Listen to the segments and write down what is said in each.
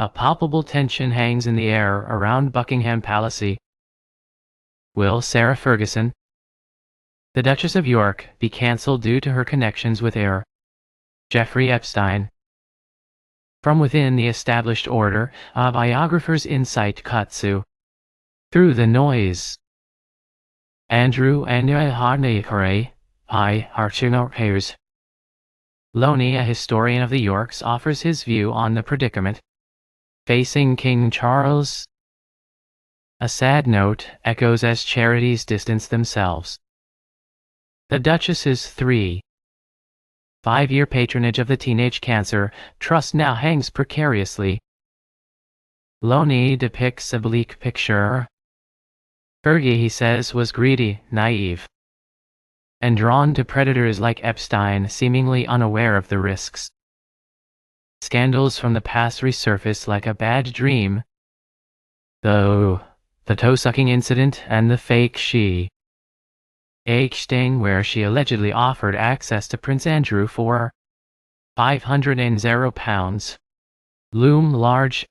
A palpable tension hangs in the air around Buckingham Palace. Will Sarah Ferguson, the Duchess of York, be cancelled due to her connections with heir Jeffrey Epstein? From within the established order, a biographer's insight cuts through the noise. Andrew Harneycore, I. Archinopeers. Loney, a historian of the Yorks, offers his view on the predicament facing King Charles. A sad note echoes as charities distance themselves. The Duchess's 5-year patronage of the Teenage Cancer Trust now hangs precariously. Loney depicts a bleak picture. Fergie, he says, was greedy, naive, and drawn to predators like Epstein, seemingly unaware of the risks. Scandals from the past resurface like a bad dream. The toe-sucking incident and the fake sting where she allegedly offered access to Prince Andrew for £500 loom large.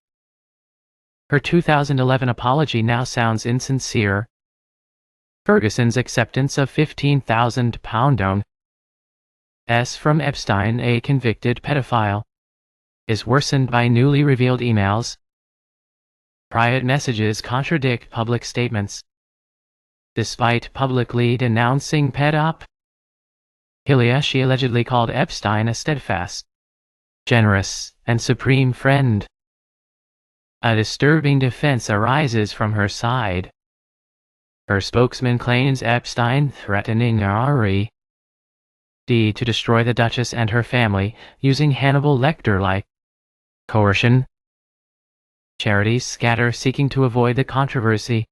Her 2011 apology now sounds insincere. Ferguson's acceptance of £15,000 from Epstein, a convicted pedophile, is worsened by newly revealed emails. Private messages contradict public statements. Despite publicly denouncing pedophilia, she allegedly called Epstein a steadfast, generous, and supreme friend. A disturbing defense arises from her side. Her spokesman claims Epstein threatening to destroy the Duchess and her family using Hannibal Lecter-like coercion. Charities scatter seeking to avoid the controversy.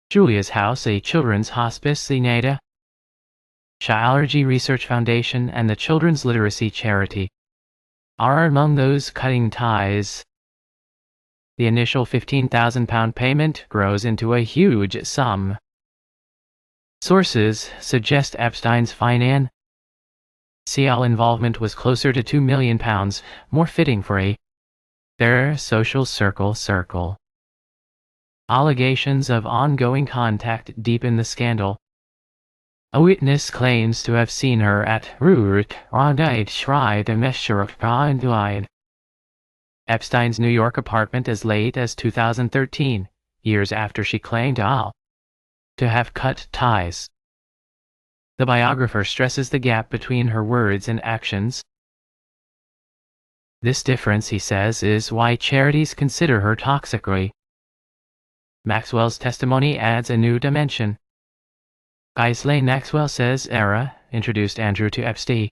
Julia's House, a children's hospice, the Allergy Research Foundation, and the Children's Literacy Charity are among those cutting ties. The initial £15,000 payment grows into a huge sum. Sources suggest Epstein's financial involvement was closer to £2 million, more fitting for their social circle. Allegations of ongoing contact deepen the scandal. A witness claims to have seen her at Epstein's New York apartment as late as 2013, years after she claimed to have cut ties. The biographer stresses the gap between her words and actions. This difference, he says, is why charities consider her toxic. Maxwell's testimony adds a new dimension. Ghislaine Maxwell says Sarah introduced Andrew to Epstein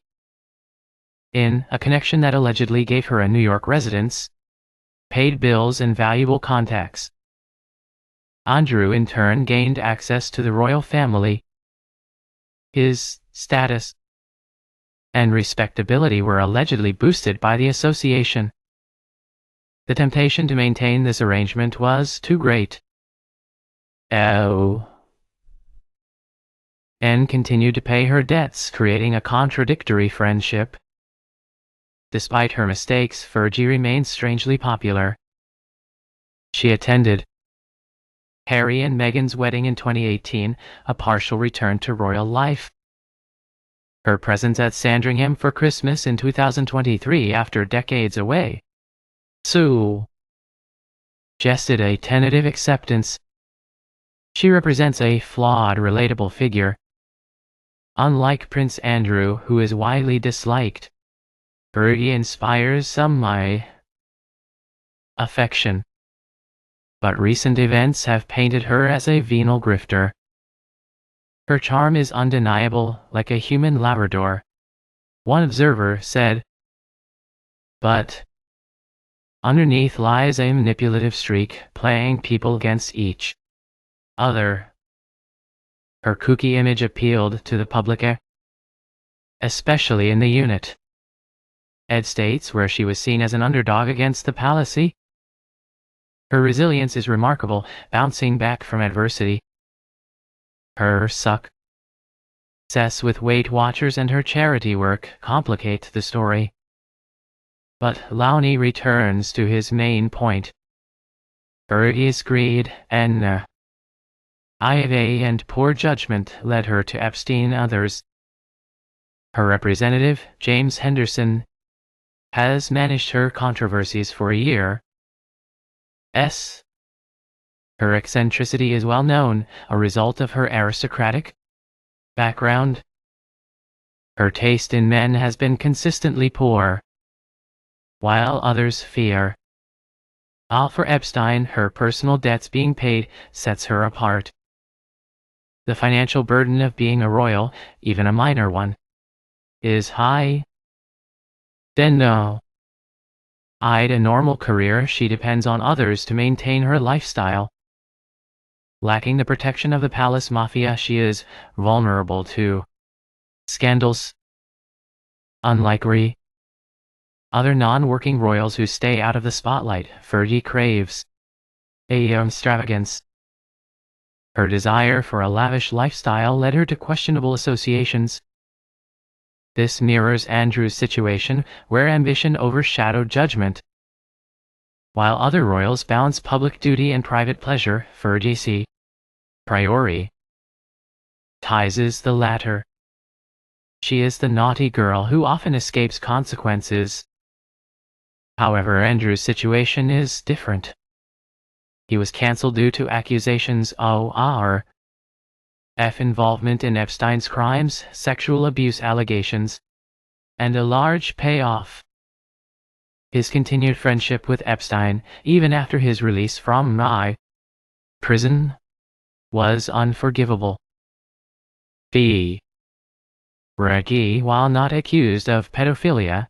in a connection that allegedly gave her a New York residence, paid bills, and valuable contacts. Andrew in turn gained access to the royal family. His status and respectability were allegedly boosted by the association. The temptation to maintain this arrangement was too great. And continued to pay her debts, creating a contradictory friendship. Despite her mistakes, Fergie remains strangely popular. She attended Harry and Meghan's wedding in 2018, a partial return to royal life. Her presence at Sandringham for Christmas in 2023 after decades away suggested a tentative acceptance. She represents a flawed, relatable figure. Unlike Prince Andrew, who is widely disliked, Fergie inspires some affection. But recent events have painted her as a venal grifter. Her charm is undeniable, like a human Labrador, one observer said. But underneath lies a manipulative streak, playing people against each other. Her kooky image appealed to the public, especially in the United States, where she was seen as an underdog against the palace. Her resilience is remarkable, bouncing back from adversity. Her success with Weight Watchers and her charity work complicate the story. But Lowney returns to his main point. Fergie's greed and and poor judgment led her to Epstein and others. Her representative, James Henderson, has managed her controversies for a year. Her eccentricity is well known, a result of her aristocratic background. Her taste in men has been consistently poor, while others fear. For Epstein, her personal debts being paid sets her apart. The financial burden of being a royal, even a minor one, is high. Then no. A normal career, she depends on others to maintain her lifestyle. Lacking the protection of the palace mafia, she is vulnerable to scandals. Unlike other non-working royals who stay out of the spotlight, Fergie craves extravagance. Her desire for a lavish lifestyle led her to questionable associations. This mirrors Andrew's situation, where ambition overshadowed judgment. While other royals balance public duty and private pleasure, Fergie prioritizes the latter. She is the naughty girl who often escapes consequences. However, Andrew's situation is different. He was cancelled due to accusations of involvement in Epstein's crimes, sexual abuse allegations, and a large payoff. His continued friendship with Epstein, even after his release from prison, was unforgivable. Fergie, while not accused of pedophilia,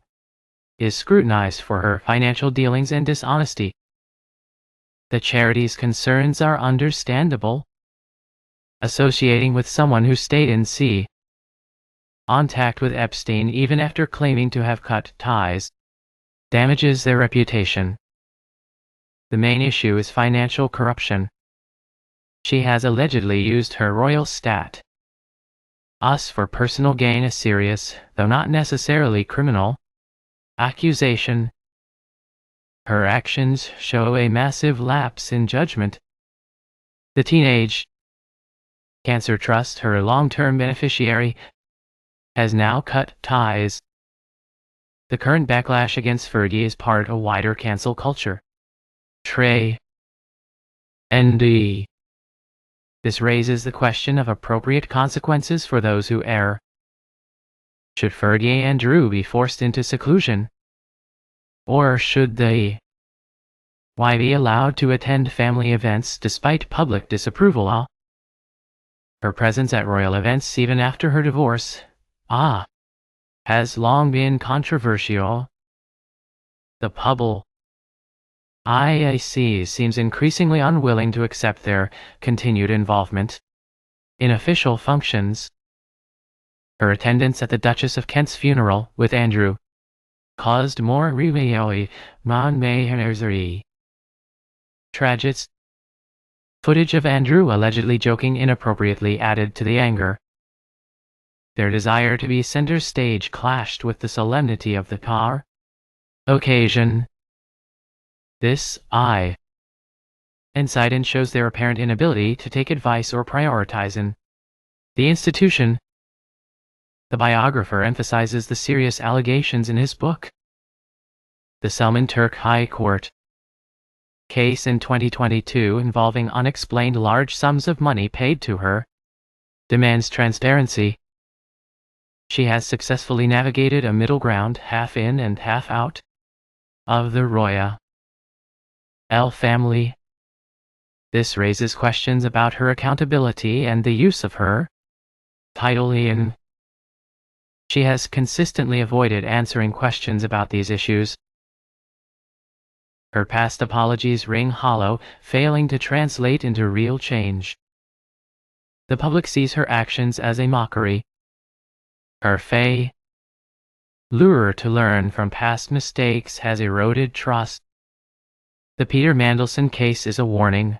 is scrutinized for her financial dealings and dishonesty. The charity's concerns are understandable. Associating with someone who stayed in contact with Epstein even after claiming to have cut ties damages their reputation. The main issue is financial corruption. She has allegedly used her royal status for personal gain, a serious, though not necessarily criminal, accusation. Her actions show a massive lapse in judgment. The teenage cancer trust, her long-term beneficiary, has now cut ties. The current backlash against Fergie is part of a wider cancel culture. This raises the question of appropriate consequences for those who err. Should Fergie and Andrew be forced into seclusion? Or should they be allowed to attend family events despite public disapproval? Her presence at royal events even after her divorce has long been controversial. The public seems increasingly unwilling to accept their continued involvement in official functions. Her attendance at the Duchess of Kent's funeral with Andrew caused more tragedies. Footage of Andrew allegedly joking inappropriately added to the anger. Their desire to be center stage clashed with the solemnity of the occasion. This incident shows their apparent inability to take advice or prioritize in the institution. The biographer emphasizes the serious allegations in his book, The Selman Turk High Court case in 2022 involving unexplained large sums of money paid to her, demands transparency. She has successfully navigated a middle ground, half in and half out, of the royal family. This raises questions about her accountability and the use of her title. She has consistently avoided answering questions about these issues. Her past apologies ring hollow, failing to translate into real change. The public sees her actions as a mockery. Her lure to learn from past mistakes has eroded trust. The Peter Mandelson case is a warning.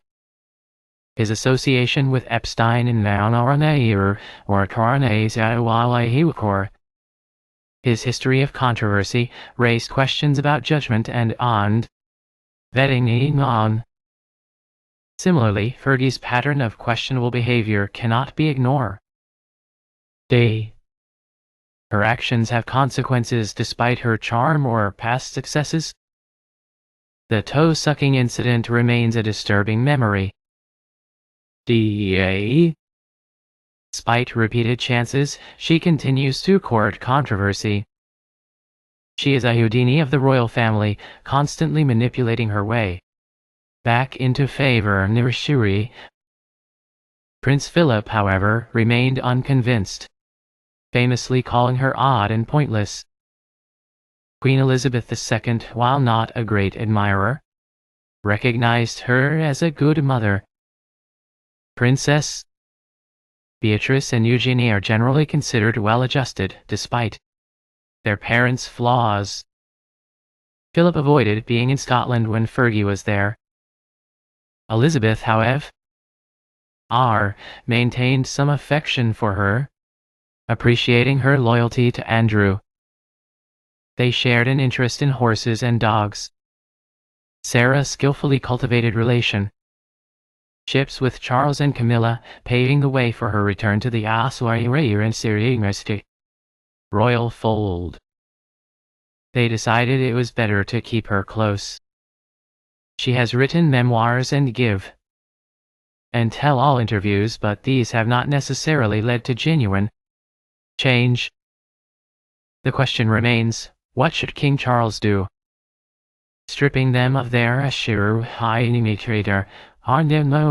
His association with Epstein and His history of controversy raised questions about judgment and vetting on. Similarly, Fergie's pattern of questionable behavior cannot be ignored. D. Her actions have consequences despite her charm or past successes. The toe-sucking incident remains a disturbing memory. D. Despite repeated chances, she continues to court controversy. She is a Houdini of the royal family, constantly manipulating her way back into favor. Prince Philip, however, remained unconvinced, famously calling her odd and pointless. Queen Elizabeth II, while not a great admirer, recognized her as a good mother. Princess Beatrice and Eugenie are generally considered well-adjusted, despite their parents' flaws. Philip avoided being in Scotland when Fergie was there. Elizabeth, however, maintained some affection for her, appreciating her loyalty to Andrew. They shared an interest in horses and dogs. Sarah skillfully cultivated relationships with Charles and Camilla, paving the way for her return to the royal fold. They decided it was better to keep her close. She has written memoirs and give and tell-all interviews, but these have not necessarily led to genuine change. The question remains, what should King Charles do? Stripping them of their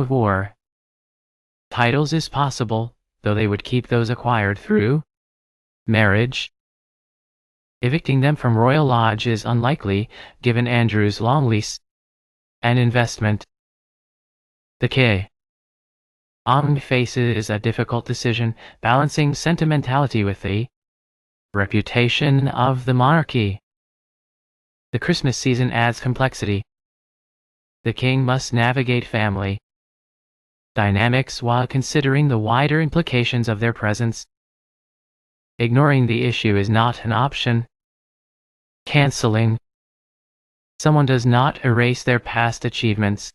war titles is possible, though they would keep those acquired through marriage. Evicting them from Royal Lodge is unlikely, given Andrew's long lease and investment. The king faces a difficult decision, balancing sentimentality with the reputation of the monarchy. The Christmas season adds complexity. The king must navigate family dynamics while considering the wider implications of their presence. Ignoring the issue is not an option. Canceling someone does not erase their past achievements.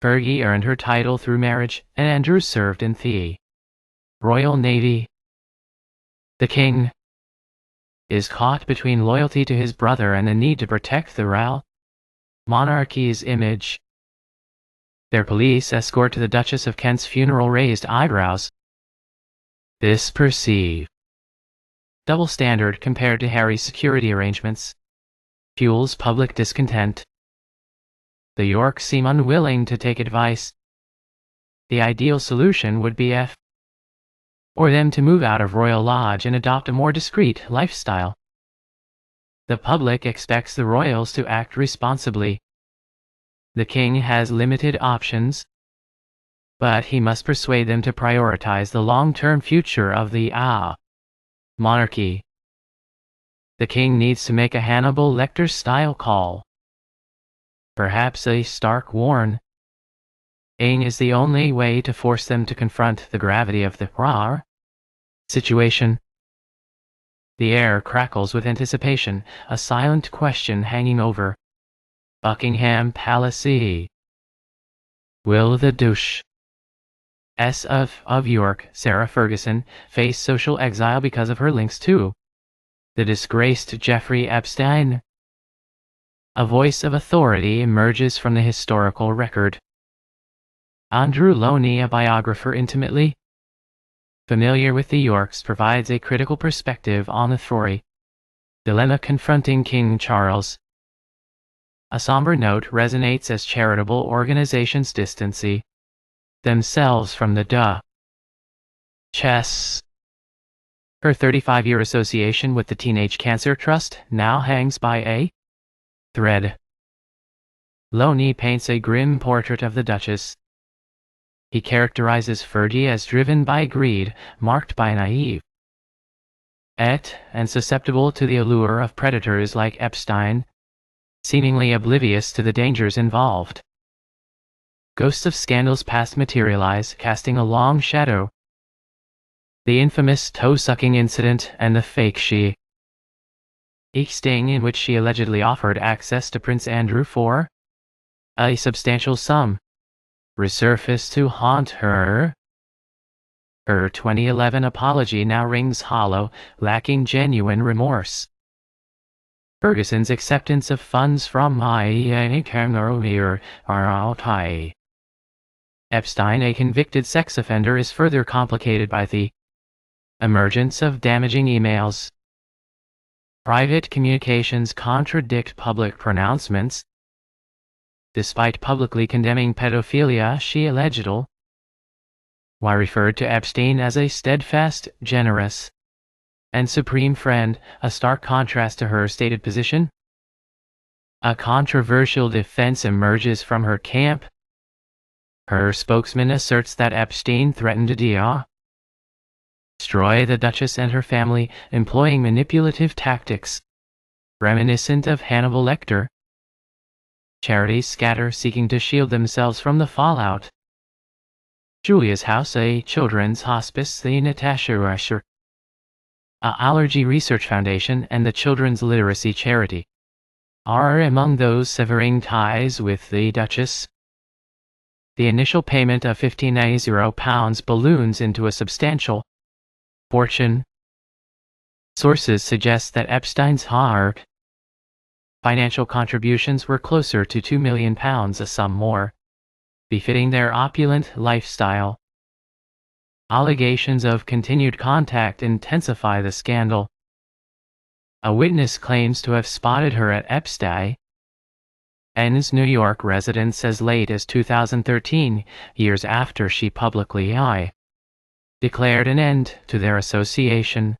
Fergie earned her title through marriage, and Andrew served in the Royal Navy. The king is caught between loyalty to his brother and the need to protect the royal monarchy's image. Their police escort to the Duchess of Kent's funeral raised eyebrows. This perceived double standard compared to Harry's security arrangements fuels public discontent. The Yorks seem unwilling to take advice. The ideal solution would be for them to move out of Royal Lodge and adopt a more discreet lifestyle. The public expects the royals to act responsibly. The king has limited options, but he must persuade them to prioritize the long-term future of the monarchy. The king needs to make a Hannibal Lecter-style call. Perhaps a stark warning is the only way to force them to confront the gravity of the situation. The air crackles with anticipation, a silent question hanging over Buckingham Palace. Will the Duchess of York, Sarah Ferguson, face social exile because of her links to the disgraced Jeffrey Epstein? A voice of authority emerges from the historical record. Andrew Loney, a biographer intimately familiar with the Yorks, provides a critical perspective on the Tory dilemma confronting King Charles. A somber note resonates as charitable organizations distance themselves from the Duchess. Her 35-year association with the Teenage Cancer Trust now hangs by a thread. Loney paints a grim portrait of the Duchess. He characterizes Fergie as driven by greed, marked by naive and susceptible to the allure of predators like Epstein, seemingly oblivious to the dangers involved. Ghosts of scandals past materialize, casting a long shadow. The infamous toe-sucking incident and the fake she a sting in which she allegedly offered access to Prince Andrew for a substantial sum, resurfaced to haunt her. Her 2011 apology now rings hollow, lacking genuine remorse. Ferguson's acceptance of funds from Epstein, a convicted sex offender, is further complicated by the emergence of damaging emails. Private communications contradict public pronouncements. Despite publicly condemning pedophilia, she allegedly referred to Epstein as a steadfast, generous, and supreme friend, a stark contrast to her stated position. A controversial defense emerges from her camp. Her spokesman asserts that Epstein threatened to destroy the Duchess and her family, employing manipulative tactics reminiscent of Hannibal Lecter. Charities scatter, seeking to shield themselves from the fallout. Julia's House, a children's hospice, the Natasha Rusher Allergy Research Foundation, and the Children's Literacy Charity are among those severing ties with the Duchess. The initial payment of £15,000 balloons into a substantial fortune. Sources suggest that Epstein's financial contributions were closer to £2 million, a sum more befitting their opulent lifestyle. Allegations of continued contact intensify the scandal. A witness claims to have spotted her at Epstein's New York residence as late as 2013, years after she publicly declared an end to their association.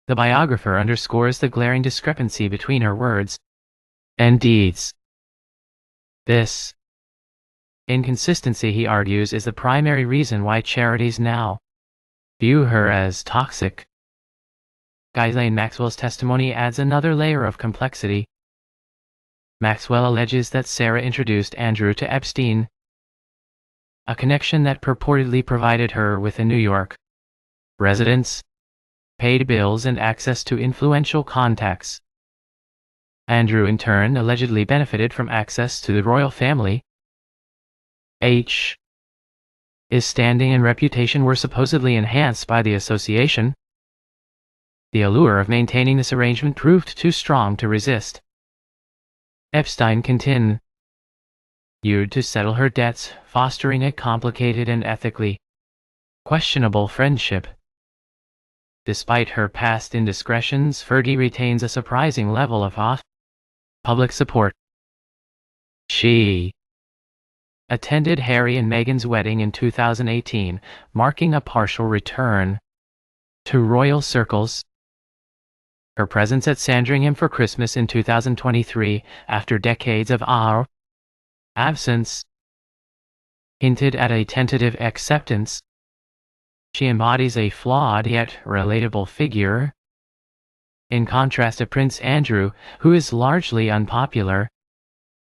The biographer underscores the glaring discrepancy between her words and deeds. This inconsistency, he argues, is the primary reason why charities now view her as toxic. Ghislaine Maxwell's testimony adds another layer of complexity. Maxwell alleges that Sarah introduced Andrew to Epstein, a connection that purportedly provided her with a New York residence, paid bills, and access to influential contacts. Andrew, in turn, allegedly benefited from access to the royal family. His standing and reputation were supposedly enhanced by the association. The allure of maintaining this arrangement proved too strong to resist. Epstein continued to settle her debts, fostering a complicated and ethically questionable friendship. Despite her past indiscretions, Fergie retains a surprising level of public support. She attended Harry and Meghan's wedding in 2018, marking a partial return to royal circles. Her presence at Sandringham for Christmas in 2023, after decades of absence, hinted at a tentative acceptance. She embodies a flawed yet relatable figure. In contrast to Prince Andrew, who is largely unpopular,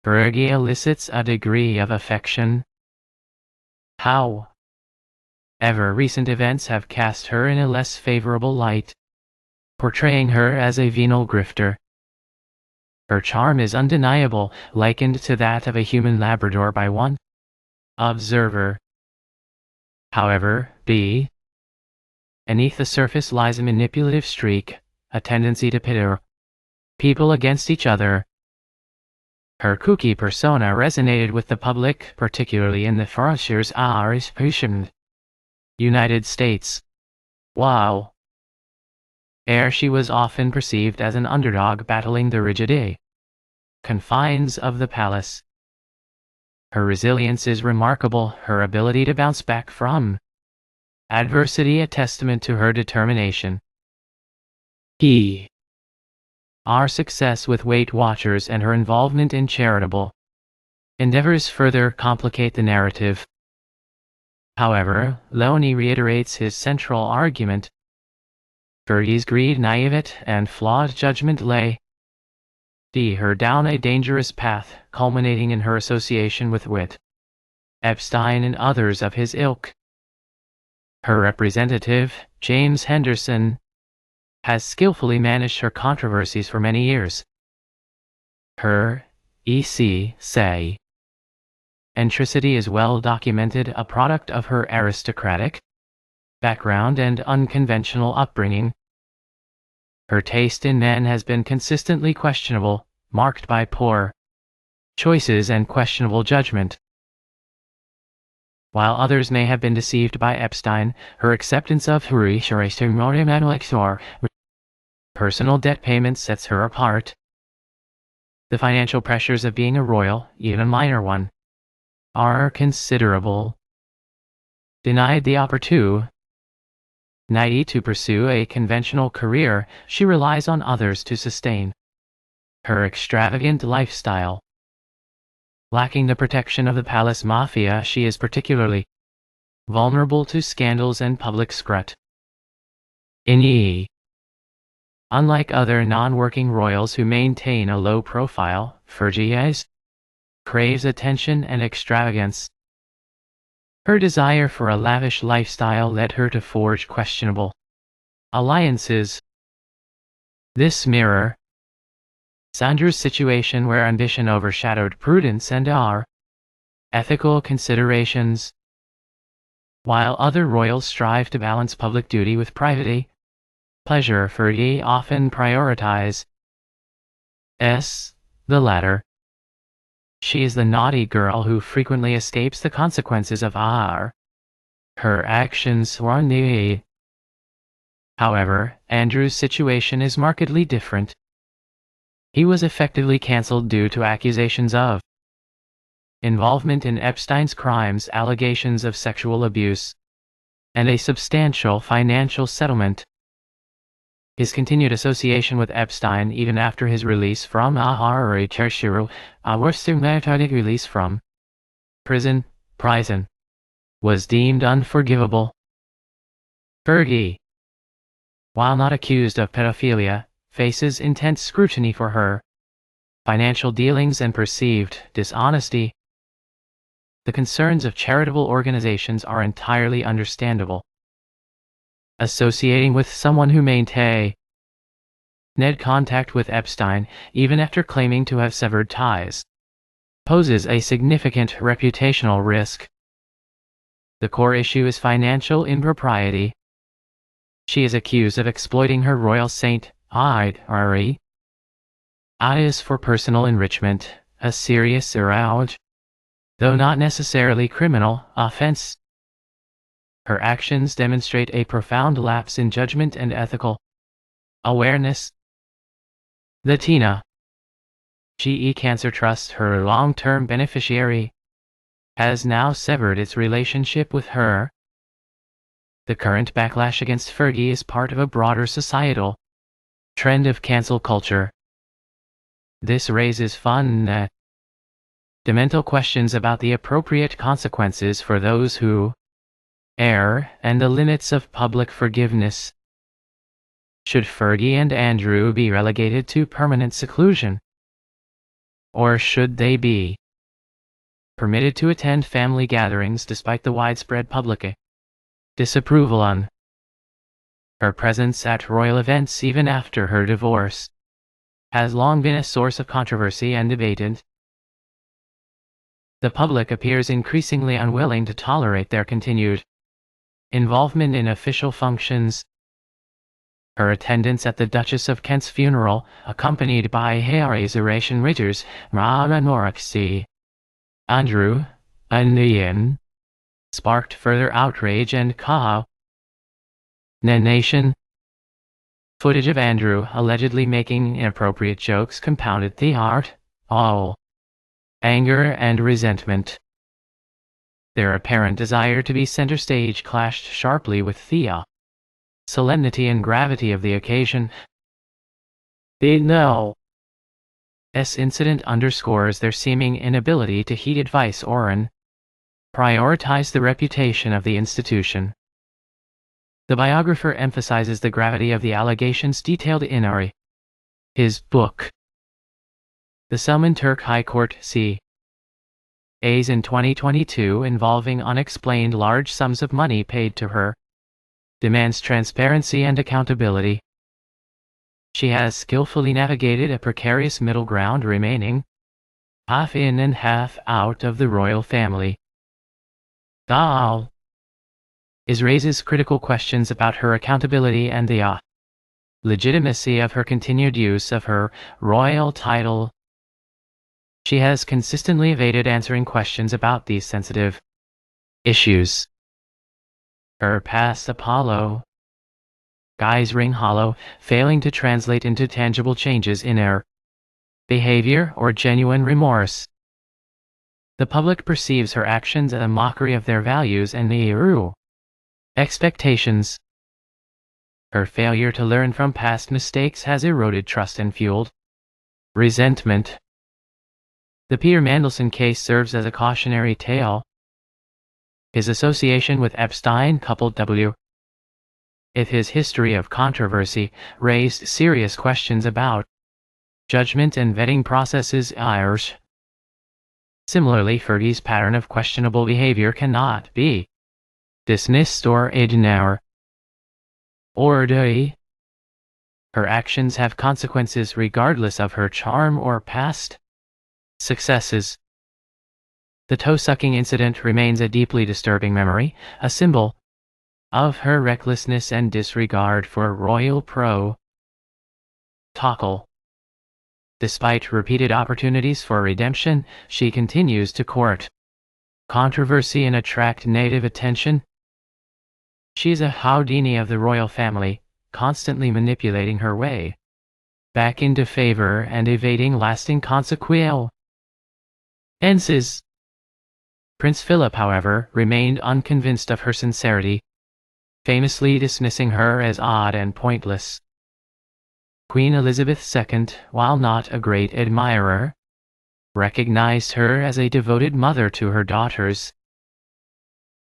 Fergie elicits a degree of affection. However, recent events have cast her in a less favorable light, portraying her as a venal grifter. Her charm is undeniable, likened to that of a human Labrador by one observer. However, beneath the surface lies a manipulative streak, a tendency to pit people against each other. Her kooky persona resonated with the public, particularly in the Frasier's United States. She was often perceived as an underdog battling the rigid confines of the palace. Her resilience is remarkable, her ability to bounce back from adversity a testament to her determination. Our success with Weight Watchers and her involvement in charitable endeavors further complicate the narrative. However, Lowney reiterates his central argument. Fergie's greed, naivete, and flawed judgment lay her down a dangerous path, culminating in her association with Epstein and others of his ilk. Her representative, James Henderson, has skillfully managed her controversies for many years. Her say eccentricity is well documented, a product of her aristocratic background and unconventional upbringing. Her taste in men has been consistently questionable, marked by poor choices and questionable judgment. While others may have been deceived by Epstein, her acceptance of personal debt payments sets her apart. The financial pressures of being a royal, even a minor one, are considerable. Denied the opportunity to pursue a conventional career, she relies on others to sustain her extravagant lifestyle. Lacking the protection of the palace mafia, she is particularly vulnerable to scandals and public scrutiny. Unlike other non-working royals who maintain a low profile, Fergie craves attention and extravagance. Her desire for a lavish lifestyle led her to forge questionable alliances. This mirrors Andrew's situation, where ambition overshadowed prudence and ethical considerations. While other royals strive to balance public duty with private pleasure, Fergie often prioritizes the latter. She is the naughty girl who frequently escapes the consequences of her actions. However, Andrew's situation is markedly different. He was effectively cancelled due to accusations of involvement in Epstein's crimes, allegations of sexual abuse, and a substantial financial settlement. His continued association with Epstein, even after his release from release from prison, was deemed unforgivable. Fergie, while not accused of pedophilia, faces intense scrutiny for her financial dealings and perceived dishonesty. The concerns of charitable organizations are entirely understandable. Associating with someone who maintained contact with Epstein, even after claiming to have severed ties, poses a significant reputational risk. The core issue is financial impropriety. She is accused of exploiting her royal saint is for personal enrichment, a serious though not necessarily criminal, offense. Her actions demonstrate a profound lapse in judgment and ethical awareness. The GE Cancer Trust, her long-term beneficiary, has now severed its relationship with her. The current backlash against Fergie is part of a broader societal trend of cancel culture. This raises fundamental questions about the appropriate consequences for those who err and the limits of public forgiveness. Should Fergie and Andrew be relegated to permanent seclusion? Or should they be permitted to attend family gatherings despite the widespread public disapproval on her presence at royal events even after her divorce has long been a source of controversy and debate. The public appears increasingly unwilling to tolerate their continued involvement in official functions. Her attendance at the Duchess of Kent's funeral, accompanied by Harry's Oration Ritters, Andrew, sparked further outrage and condemnation. Footage of Andrew allegedly making inappropriate jokes compounded the anger and resentment. Their apparent desire to be center stage clashed sharply with the solemnity and gravity of the occasion. This incident underscores their seeming inability to heed advice or prioritize the reputation of the institution. The biographer emphasizes the gravity of the allegations detailed in his book. The Selman Turk High Court c. A's in 2022 involving unexplained large sums of money paid to her demands transparency and accountability. She has skillfully navigated a precarious middle ground, remaining half in and half out of the royal family. Dahl is raises critical questions about her accountability and the legitimacy of her continued use of her royal title. She has consistently evaded answering questions about these sensitive issues. Her past Apollo Guy's ring hollow, failing to translate into tangible changes in her behavior or genuine remorse. The public perceives her actions as a mockery of their values and their expectations. Her failure to learn from past mistakes has eroded trust and fueled resentment. The Peter Mandelson case serves as a cautionary tale. His association with Epstein, coupled with his history of controversy, raised serious questions about judgment and vetting processes. Similarly, Fergie's pattern of questionable behavior cannot be dismissed or ignored. Her actions have consequences regardless of her charm or past successes. The toe-sucking incident remains a deeply disturbing memory, a symbol of her recklessness and disregard for royal protocol. Despite repeated opportunities for redemption, she continues to court controversy and attract negative attention. She's a Houdini of the royal family, constantly manipulating her way back into favor and evading lasting consequences. Prince Philip, however, remained unconvinced of her sincerity, famously dismissing her as odd and pointless. Queen Elizabeth II, while not a great admirer, recognized her as a devoted mother to her daughters.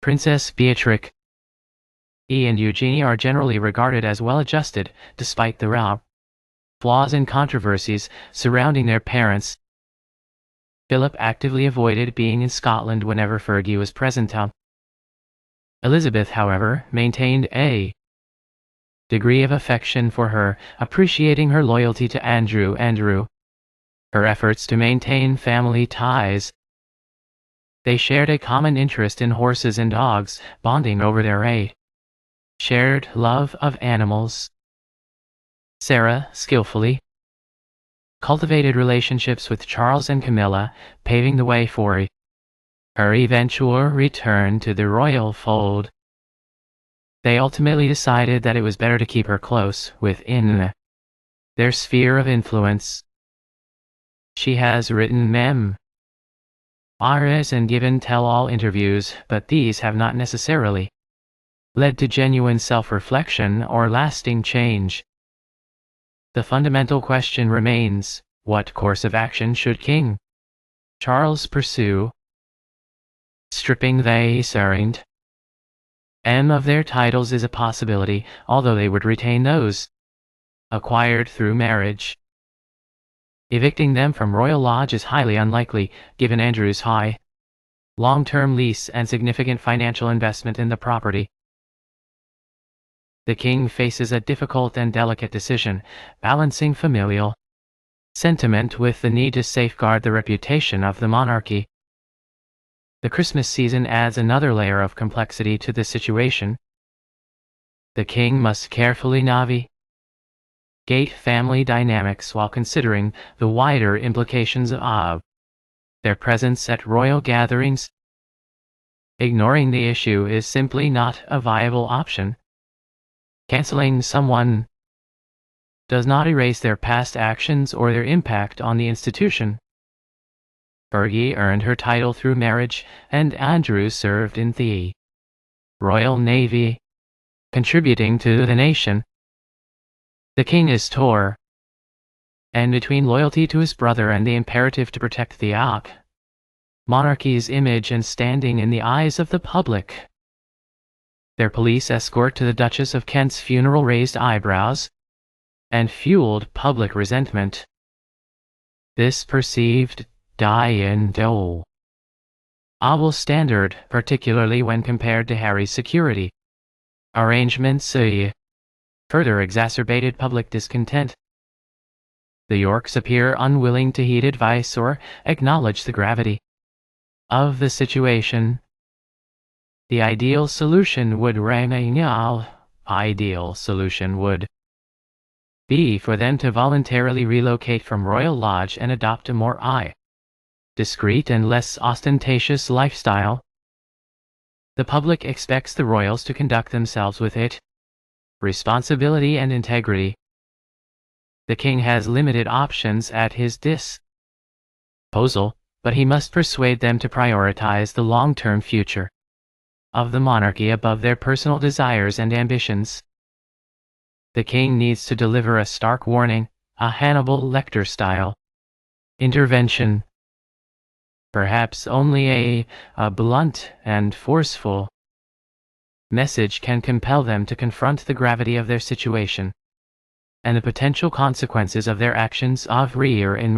Princess Beatrix and Eugenie are generally regarded as well-adjusted, despite the flaws and controversies surrounding their parents. Philip actively avoided being in Scotland whenever Fergie was present. Elizabeth, however, maintained a degree of affection for her, appreciating her loyalty to Andrew. Her efforts to maintain family ties. They shared a common interest in horses and dogs, bonding over their shared love of animals. Sarah skillfully cultivated relationships with Charles and Camilla, paving the way for her eventual return to the royal fold. They ultimately decided that it was better to keep her close within their sphere of influence. She has written memoirs and given tell-all interviews, but these have not necessarily led to genuine self-reflection or lasting change. The fundamental question remains, what course of action should King Charles pursue? Stripping the surrogate of their titles is a possibility, although they would retain those acquired through marriage. Evicting them from Royal Lodge is highly unlikely, given Andrew's high long-term lease and significant financial investment in the property. The king faces a difficult and delicate decision, balancing familial sentiment with the need to safeguard the reputation of the monarchy. The Christmas season adds another layer of complexity to the situation. The king must carefully navigate family dynamics while considering the wider implications of their presence at royal gatherings. Ignoring the issue is simply not a viable option. Canceling someone does not erase their past actions or their impact on the institution. Fergie earned her title through marriage, and Andrew served in the Royal Navy, contributing to the nation. The king is torn, and between loyalty to his brother and the imperative to protect the monarchy's image and standing in the eyes of the public. Their police escort to the Duchess of Kent's funeral raised eyebrows and fueled public resentment. This perceived double standard, particularly when compared to Harry's security arrangements, further exacerbated public discontent. The Yorks appear unwilling to heed advice or acknowledge the gravity of the situation. The ideal solution would be for them to voluntarily relocate from Royal Lodge and adopt a more discreet and less ostentatious lifestyle. The public expects the royals to conduct themselves with responsibility and integrity. The king has limited options at his disposal, but he must persuade them to prioritize the long-term future of the monarchy above their personal desires and ambitions. The king needs to deliver a stark warning, a Hannibal Lecter-style intervention. Perhaps only a blunt and forceful message can compel them to confront the gravity of their situation and the potential consequences of their actions of rear in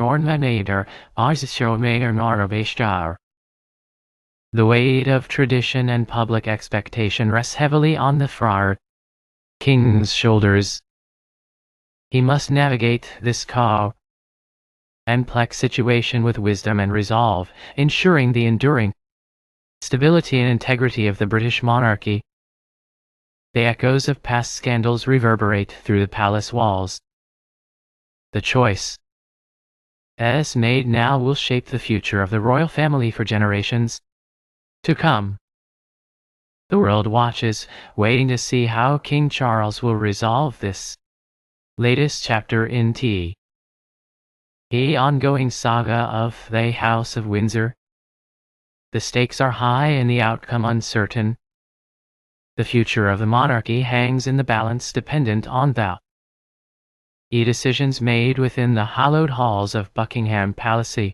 The weight of tradition and public expectation rests heavily on the Friar King's shoulders. He must navigate this complex situation with wisdom and resolve, ensuring the enduring stability and integrity of the British monarchy. The echoes of past scandals reverberate through the palace walls. The choice made now will shape the future of the royal family for generations to come. The world watches, waiting to see how King Charles will resolve this latest chapter in the ongoing saga of the House of Windsor. The stakes are high and the outcome uncertain. The future of the monarchy hangs in the balance, dependent on the decisions made within the hallowed halls of Buckingham Palace.